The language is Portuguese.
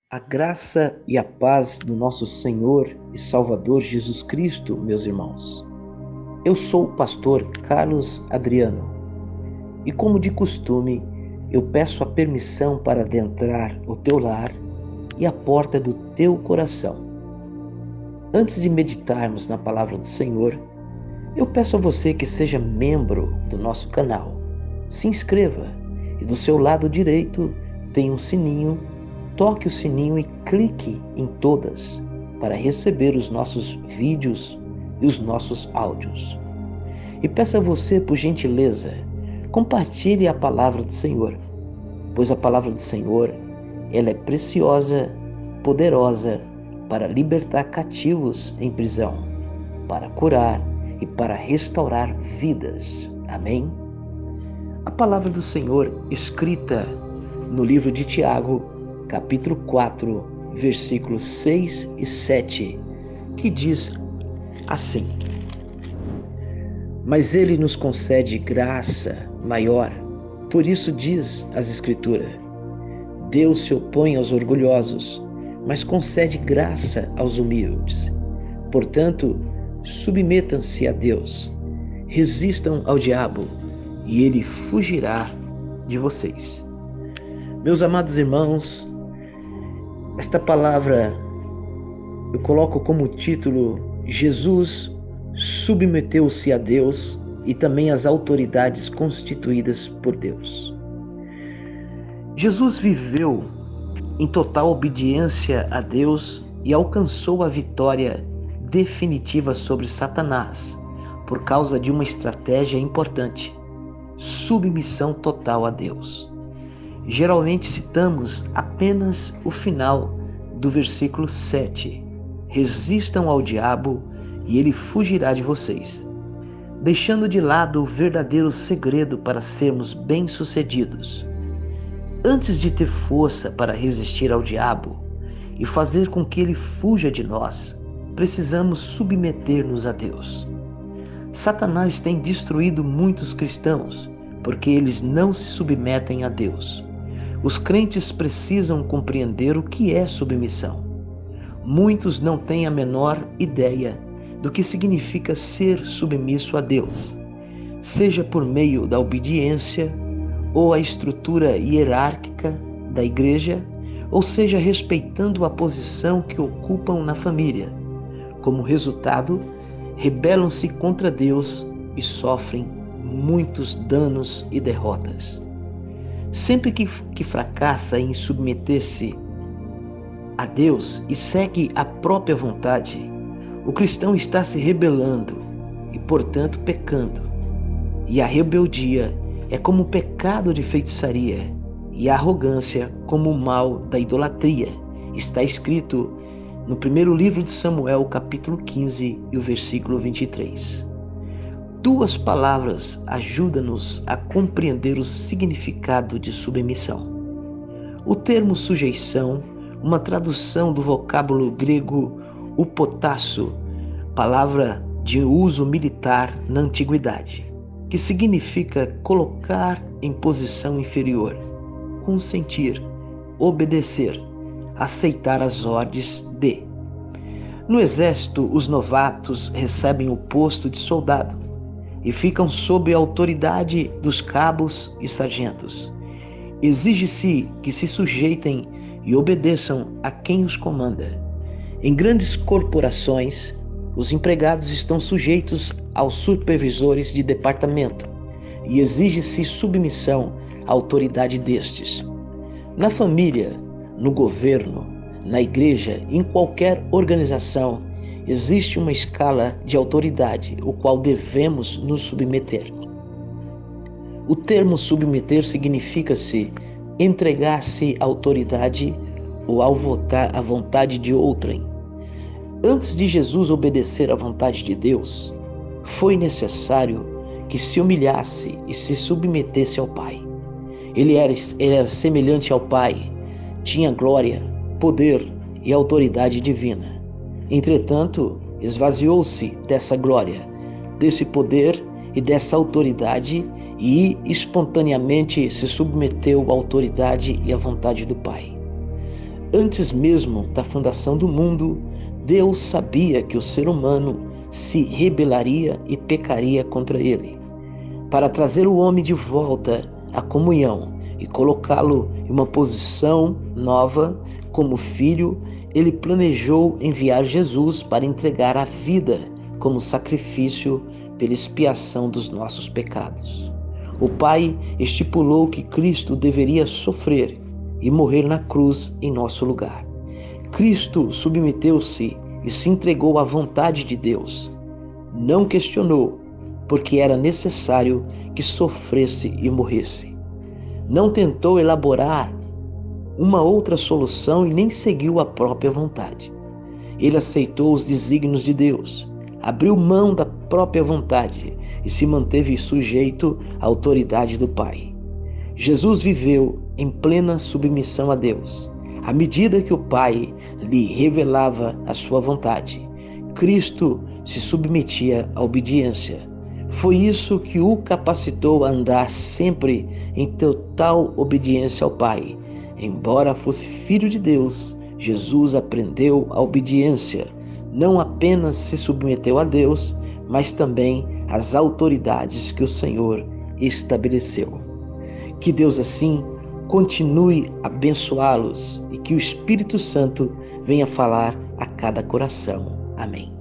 A graça e a paz do nosso Senhor e Salvador Jesus Cristo, meus irmãos. Eu sou o pastor Carlos Adriano e, como de costume, eu peço a permissão para adentrar o teu lar e a porta do teu coração. Antes de meditarmos na palavra do Senhor, eu peço a você que seja membro do nosso canal. Se inscreva e do seu lado direito tem um sininho. Toque o sininho e clique em todas para receber os nossos vídeos e os nossos áudios. E peço a você, por gentileza, compartilhe a palavra do Senhor, pois a palavra do Senhor, ela é preciosa, poderosa para libertar cativos em prisão, para curar e para restaurar vidas. Amém? A palavra do Senhor escrita no livro de Tiago, capítulo 4, versículos 6 e 7, que diz assim: Mas ele nos concede graça maior, por isso diz as Escrituras: Deus se opõe aos orgulhosos, mas concede graça aos humildes. Portanto, submetam-se a Deus, resistam ao diabo, e ele fugirá de vocês. Meus amados irmãos, esta palavra eu coloco como título: Jesus submeteu-se a Deus e também às autoridades constituídas por Deus. Jesus viveu em total obediência a Deus e alcançou a vitória definitiva sobre Satanás por causa de uma estratégia importante: submissão total a Deus. Geralmente citamos apenas o final do versículo 7. Resistam ao diabo e ele fugirá de vocês, deixando de lado o verdadeiro segredo para sermos bem-sucedidos. Antes de ter força para resistir ao diabo e fazer com que ele fuja de nós, precisamos submeter-nos a Deus. Satanás tem destruído muitos cristãos porque eles não se submetem a Deus. Os crentes precisam compreender o que é submissão. Muitos não têm a menor ideia do que significa ser submisso a Deus, seja por meio da obediência ou a estrutura hierárquica da igreja, ou seja, respeitando a posição que ocupam na família. Como resultado, rebelam-se contra Deus e sofrem muitos danos e derrotas. Sempre que fracassa em submeter-se a Deus e segue a própria vontade, o cristão está se rebelando e, portanto, pecando. E a rebeldia é como o pecado de feitiçaria e a arrogância como o mal da idolatria. Está escrito no primeiro livro de Samuel, capítulo 15 e o versículo 23. Duas palavras ajudam-nos a compreender o significado de submissão. O termo sujeição, uma tradução do vocábulo grego upotasso, palavra de uso militar na antiguidade, que significa colocar em posição inferior, consentir, obedecer, aceitar as ordens de. No exército, os novatos recebem o posto de soldado e ficam sob a autoridade dos cabos e sargentos. Exige-se que se sujeitem e obedeçam a quem os comanda. Em grandes corporações, os empregados estão sujeitos aos supervisores de departamento e exige-se submissão à autoridade destes. Na família, no governo, na igreja, em qualquer organização, existe uma escala de autoridade, o qual devemos nos submeter. O termo submeter significa-se entregar-se à autoridade ou ao votar à vontade de outrem. Antes de Jesus obedecer à vontade de Deus, foi necessário que se humilhasse e se submetesse ao Pai. Ele era semelhante ao Pai, tinha glória, poder e autoridade divina. Entretanto, esvaziou-se dessa glória, desse poder e dessa autoridade e espontaneamente se submeteu à autoridade e à vontade do Pai. Antes mesmo da fundação do mundo, Deus sabia que o ser humano se rebelaria e pecaria contra ele. Para trazer o homem de volta à comunhão e colocá-lo em uma posição nova como filho, ele planejou enviar Jesus para entregar a vida como sacrifício pela expiação dos nossos pecados. O Pai estipulou que Cristo deveria sofrer e morrer na cruz em nosso lugar. Cristo submeteu-se e se entregou à vontade de Deus. Não questionou, porque era necessário que sofresse e morresse. Não tentou elaborar uma outra solução e nem seguiu a própria vontade. Ele aceitou os desígnios de Deus, abriu mão da própria vontade e se manteve sujeito à autoridade do Pai. Jesus viveu em plena submissão a Deus. À medida que o Pai lhe revelava a sua vontade, Cristo se submetia à obediência. Foi isso que o capacitou a andar sempre em total obediência ao Pai. Embora fosse filho de Deus, Jesus aprendeu a obediência. Não apenas se submeteu a Deus, mas também às autoridades que o Senhor estabeleceu. Que Deus assim continue a abençoá-los e que o Espírito Santo venha falar a cada coração. Amém.